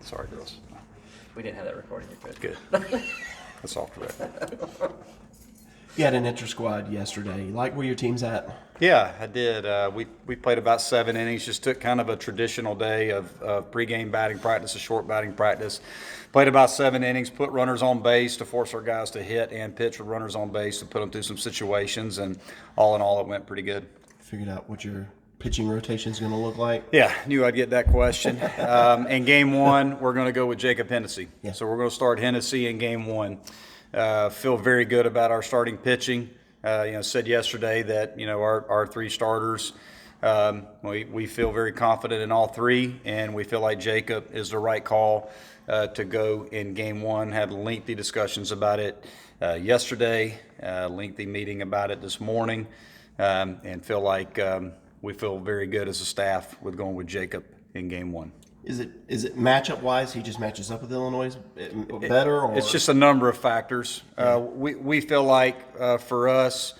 Sorry, girls. We didn't have that recording. You're good. Good. That's off the record. You had an inter-squad yesterday. You like where your team's at? Yeah, I did. We played about 7 innings. Just took kind of a traditional day of pregame batting practice, a short batting practice. Played about 7 innings, put runners on base to force our guys to hit and pitch with runners on base to put them through some situations. And all in all, it went pretty good. Figured out what your pitching rotation is going to look like? Yeah, knew I'd get that question. In game 1, we're going to go with Jacob Hennessy. Yeah. So we're going to start Hennessy in game 1. Feel very good about our starting pitching. Said yesterday that our 3 starters. We feel very confident in all 3, and we feel like Jacob is the right call to go in game 1. Had lengthy discussions about it yesterday, lengthy meeting about it this morning, and feel like we feel very good as a staff with going with Jacob in game 1. Is it matchup wise? He just matches up with Illinois better, or it's just a number of factors. Yeah. We feel like for us,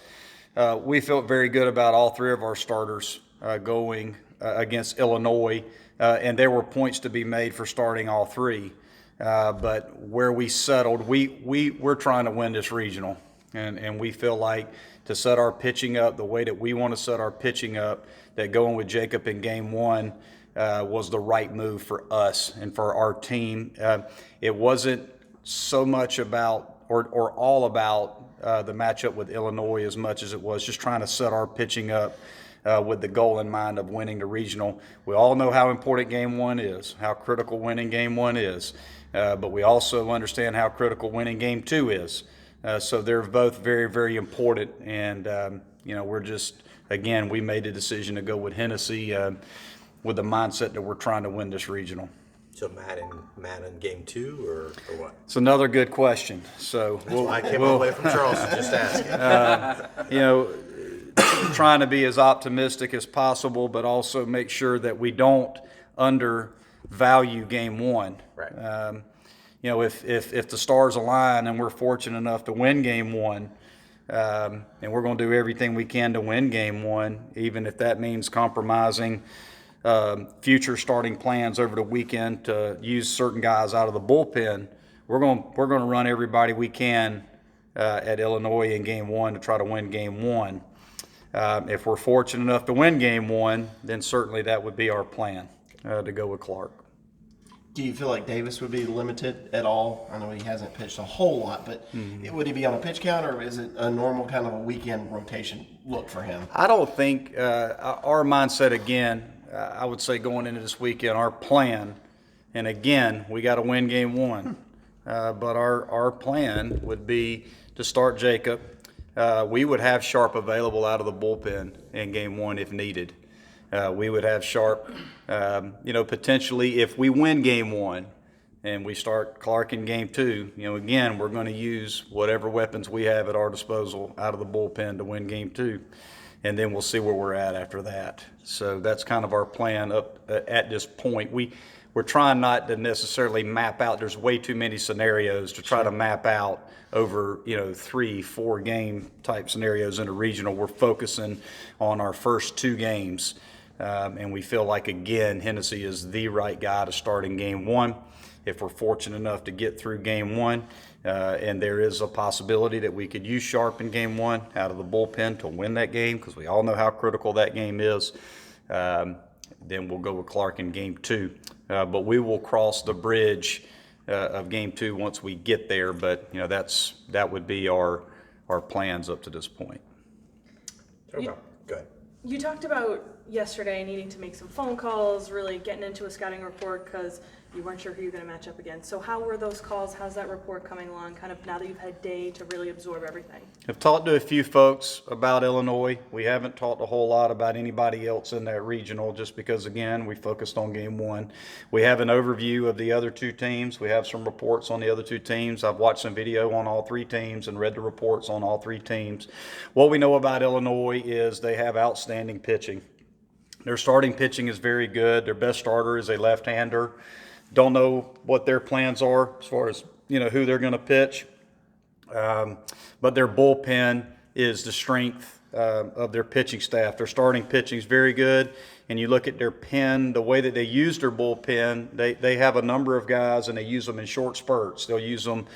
we felt very good about all 3 of our starters going against Illinois, and there were points to be made for starting all 3. But where we settled, we're trying to win this regional, and we feel like to set our pitching up the way that we want to set our pitching up, that going with Jacob in game 1 was the right move for us and for our team. It wasn't so much about or all about the matchup with Illinois as much as it was just trying to set our pitching up with the goal in mind of winning the regional. We all know how important game 1 is, how critical winning game 1 is, but we also understand how critical winning game 2 is. So they're both very, very important, and we're just, again, we made a decision to go with Hennessy with the mindset that we're trying to win this regional. So Matt in game 2 or what? It's another good question. So I came all the way from Charleston just asking. Trying to be as optimistic as possible, but also make sure that we don't undervalue game 1. Right. If the stars align and we're fortunate enough to win game 1, and we're going to do everything we can to win game 1, even if that means compromising future starting plans over the weekend to use certain guys out of the bullpen, we're going to run everybody we can at Illinois in game 1 to try to win game 1. If we're fortunate enough to win game 1, then certainly that would be our plan to go with Clark. do you feel like Davis would be limited at all? I know he hasn't pitched a whole lot, but would he be on a pitch count, or is it a normal kind of a weekend rotation look for him? I don't think our mindset, again, I would say going into this weekend, our plan, and again, we got to win game 1, but our plan would be to start Jacob. We would have Sharp available out of the bullpen in game 1 if needed. We would have Sharp, potentially if we win game 1 and we start Clark in game 2, again, we're going to use whatever weapons we have at our disposal out of the bullpen to win game 2. And then we'll see where we're at after that. So that's kind of our plan up at this point. We're trying not to necessarily map out. There's way too many scenarios to try to map out over 3-4 game type scenarios in a regional. We're focusing on our first 2 games. And we feel like, again, Hennessy is the right guy to start in game 1. If we're fortunate enough to get through game 1, and there is a possibility that we could use Sharp in game 1 out of the bullpen to win that game, because we all know how critical that game is, then we'll go with Clark in game 2. But we will cross the bridge of game 2 once we get there. But that would be our plans up to this point. Okay, good. You talked about yesterday needing to make some phone calls, really getting into a scouting report because you weren't sure who you were going to match up against. So how were those calls? How's that report coming along, kind of now that you've had a day to really absorb everything? I've talked to a few folks about Illinois. We haven't talked a whole lot about anybody else in that regional just because, again, we focused on game 1. We have an overview of the other 2 teams. We have some reports on the other 2 teams. I've watched some video on all 3 teams and read the reports on all 3 teams. What we know about Illinois is they have outstanding pitching. Their starting pitching is very good. Their best starter is a left-hander. Don't know what their plans are as far as who they're going to pitch, but their bullpen is the strength of their pitching staff. Their starting pitching is very good, and you look at their pen, the way that they use their bullpen, they have a number of guys, and they use them in short spurts. They'll use them,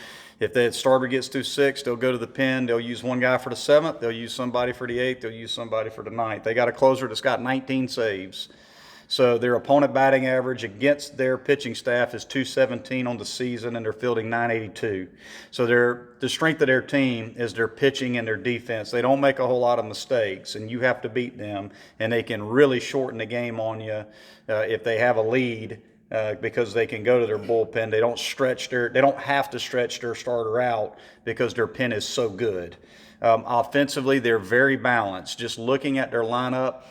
if the starter gets through 6, they'll go to the pen. They'll use one guy for the 7th. They'll use somebody for the 8th. They'll use somebody for the 9th. They got a closer that's got 19 saves. So their opponent batting average against their pitching staff is .217 on the season, and they're fielding .982. So the strength of their team is their pitching and their defense. They don't make a whole lot of mistakes, and you have to beat them, and they can really shorten the game on you if they have a lead because they can go to their bullpen. They don't have to stretch their starter out because their pen is so good. Offensively, they're very balanced. Just looking at their lineup,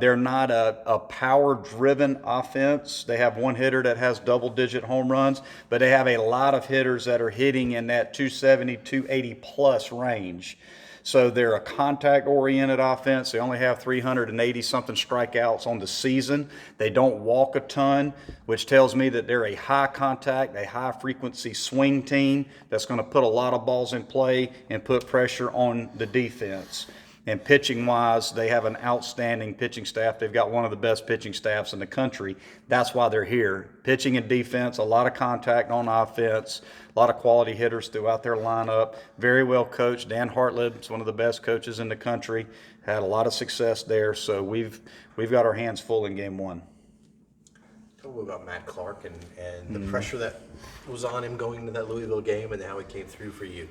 they're not a power-driven offense. They have one hitter that has double-digit home runs, but they have a lot of hitters that are hitting in that 270, 280-plus range. So they're a contact-oriented offense. They only have 380-something strikeouts on the season. They don't walk a ton, which tells me that they're a high-contact, a high-frequency swing team that's going to put a lot of balls in play and put pressure on the defense. And pitching-wise, they have an outstanding pitching staff. They've got one of the best pitching staffs in the country. That's why they're here. Pitching and defense, a lot of contact on offense, a lot of quality hitters throughout their lineup. Very well coached. Dan Hartlib is one of the best coaches in the country. Had a lot of success there. So we've got our hands full in game 1. Tell me about Matt Clark and the pressure that was on him going into that Louisville game and how he came through for you.